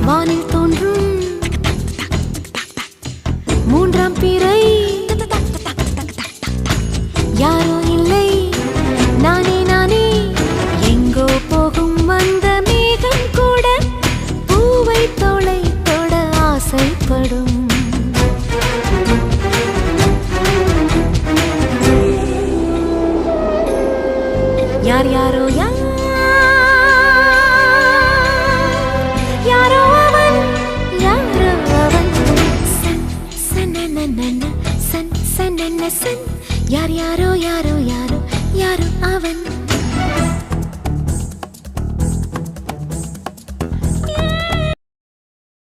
வானில் தோன்றும் மூன்றாம் பிறை யாரோ இல்லை நானே நானே எங்கோ போகும் அந்த மேகம் கூட பூவை தோளை தொட ஆசைப்படும் யார் யாரோ யாரோ அவன் யாரோ அவன் சன் சனனனன சன் சனன சன் யார் யாரோ யாரோ யாரோ யாரோ அவன்